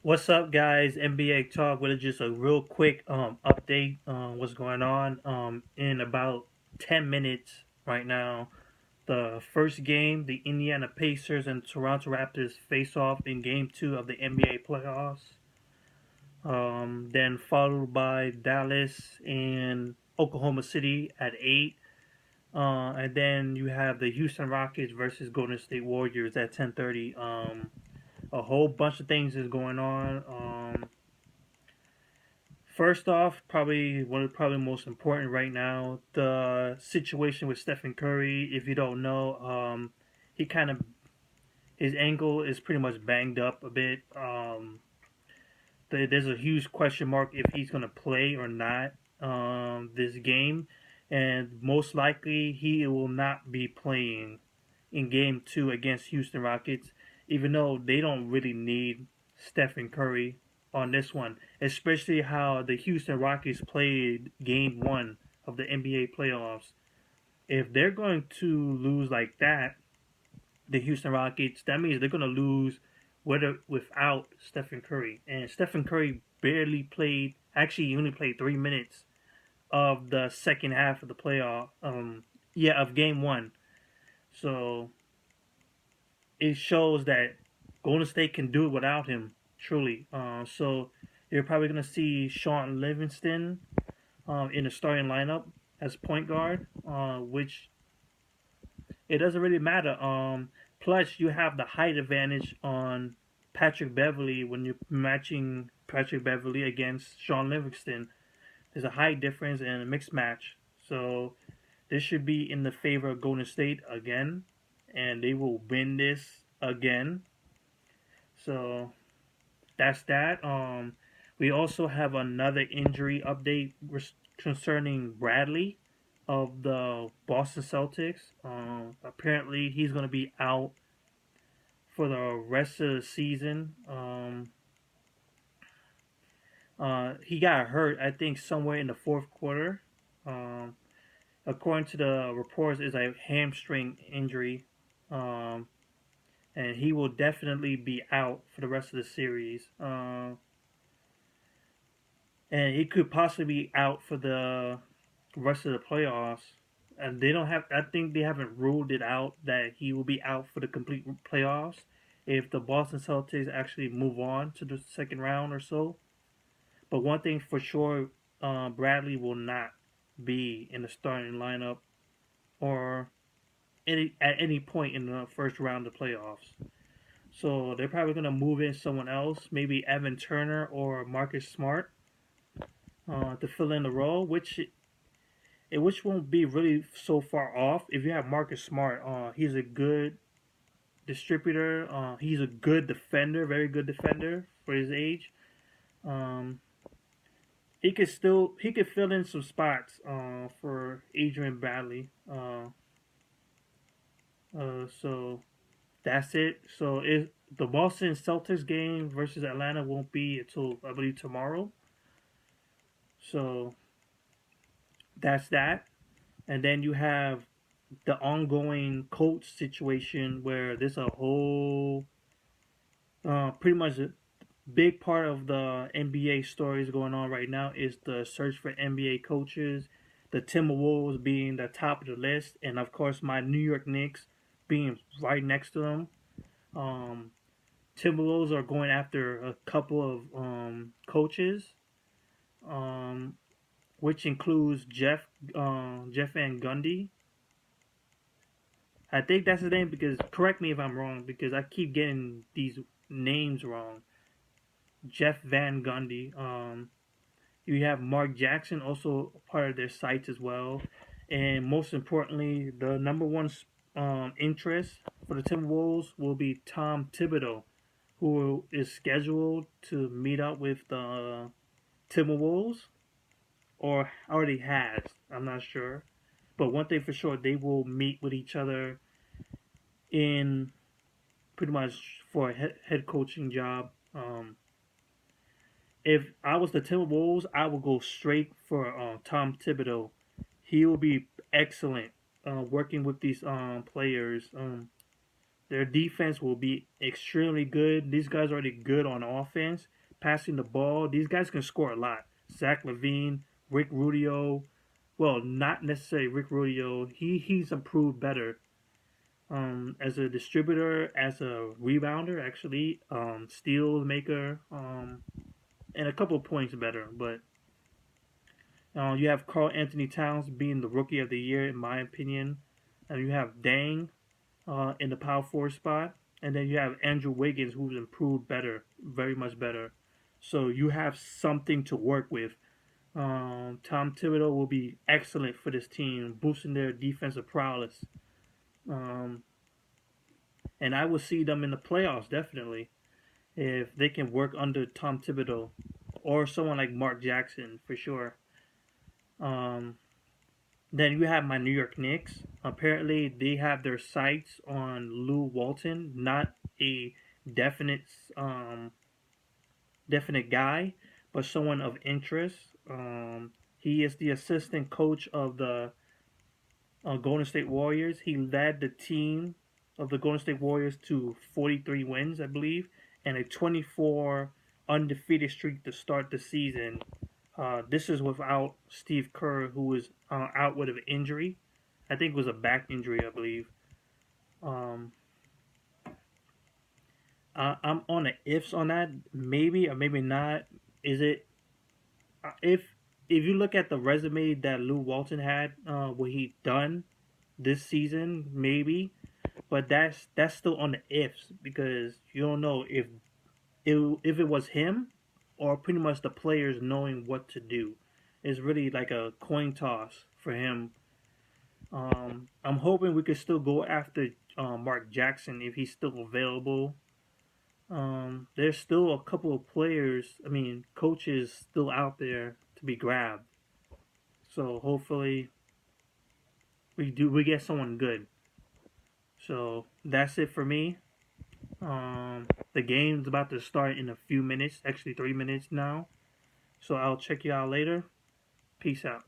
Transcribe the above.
What's up, guys? NBA Talk with just a real quick update on what's going on. In about 10 minutes right now, the first game, the Indiana Pacers and Toronto Raptors face off in Game 2 of the NBA playoffs. Then followed by Dallas and Oklahoma City at 8. And then you have the Houston Rockets versus Golden State Warriors at 10:30. A whole bunch of things is going on. First off, probably one of probably most important right now, the situation with Stephen Curry. If you don't know, he kind of his ankle is pretty much banged up a bit. There's a huge question mark if he's going to play or not this game, and most likely he will not be playing in Game 2 against Houston Rockets, even though they don't really need Stephen Curry on this one, especially how the Houston Rockets played Game 1 of the NBA playoffs. If they're going to lose like that, the Houston Rockets, that means they're going to lose without Stephen Curry. And Stephen Curry barely played. Actually, he only played 3 minutes of the second half of the playoff. Of Game 1. So it shows that Golden State can do it without him. Truly. So you're probably going to see Sean Livingston in the starting lineup as point guard, which it doesn't really matter. Plus, you have the height advantage on Patrick Beverly when you're matching Patrick Beverly against Sean Livingston. There's a height difference and a mixed match. So this should be in the favor of Golden State again, and they will win this again. So that's that. We also have another injury update concerning Bradley of the Boston Celtics. Apparently, he's going to be out for the rest of the season. He got hurt, I think, somewhere in the fourth quarter. Um, According to the reports, is a hamstring injury, um, and he will definitely be out for the rest of the series. And he could possibly be out for the rest of the playoffs. And they don't have. I think they haven't ruled it out that he will be out for the complete playoffs if the Boston Celtics actually move on to the second round or so. But one thing for sure, Bradley will not be in the starting lineup or at any point in the first round of the playoffs. So they're probably going to move in someone else, maybe Evan Turner or Marcus Smart, to fill in the role, which won't be really so far off. If you have Marcus Smart, he's a good distributor. He's a good defender, very good defender for his age. Um, he could fill in some spots for Adrian Bradley. So that's it. So the Boston Celtics game versus Atlanta won't be until I believe tomorrow. So that's that. And then you have the ongoing coach situation where there's a whole pretty much a big part of the NBA stories going on right now is the search for NBA coaches, the Timberwolves being the top of the list, and of course my New York Knicks being right next to them. Um, Timberwolves are going after a couple of coaches, um, which includes Jeff Van Gundy. I think that's his name because correct me if I'm wrong because I keep getting these names wrong. Jeff Van Gundy. You have Mark Jackson, also part of their sites as well, and most importantly, the number one interest for the Timberwolves will be Tom Thibodeau, who is scheduled to meet up with the Timberwolves, or already has. I'm not sure, but one thing for sure, they will meet with each other in pretty much for a head coaching job. If I was the Timberwolves, I would go straight for Tom Thibodeau. He will be excellent working with these players. Their defense will be extremely good. These guys are already good on offense, passing the ball. These guys can score a lot. Zach Levine, Rick Rubio. Well, not necessarily Rick Rubio. He's improved better as a distributor, as a rebounder, actually, steal maker, and a couple of points better. But you have Carl Anthony Towns being the rookie of the year, in my opinion. And you have Dang in the power forward spot. And then you have Andrew Wiggins, who's improved better, very much better. So you have something to work with. Tom Thibodeau will be excellent for this team, boosting their defensive prowess. Um, and I will see them in the playoffs, definitely, if they can work under Tom Thibodeau or someone like Mark Jackson, for sure. Um, Then you have my New York Knicks. Apparently, they have their sights on Lou Walton, not a definite um, definite guy, but someone of interest. He is the assistant coach of the Golden State Warriors. He led the team of the Golden State Warriors to 43 wins, I believe, and a 24 undefeated streak to start the season. This is without Steve Kerr, who was out with an injury. I think it was a back injury, I believe. Um, I'm on the ifs on that. Maybe or maybe not. Is it if you look at the resume that Lou Walton had, what he done this season, maybe. But that's still on the ifs because you don't know if it was him or pretty much the players knowing what to do. It's really like a coin toss for him. I'm hoping we could still go after Mark Jackson if he's still available. There's still a couple of players, I mean, coaches still out there to be grabbed. So hopefully we get someone good. So that's it for me. The game's about to start in a few minutes, actually 3 minutes now. So I'll check you out later. Peace out.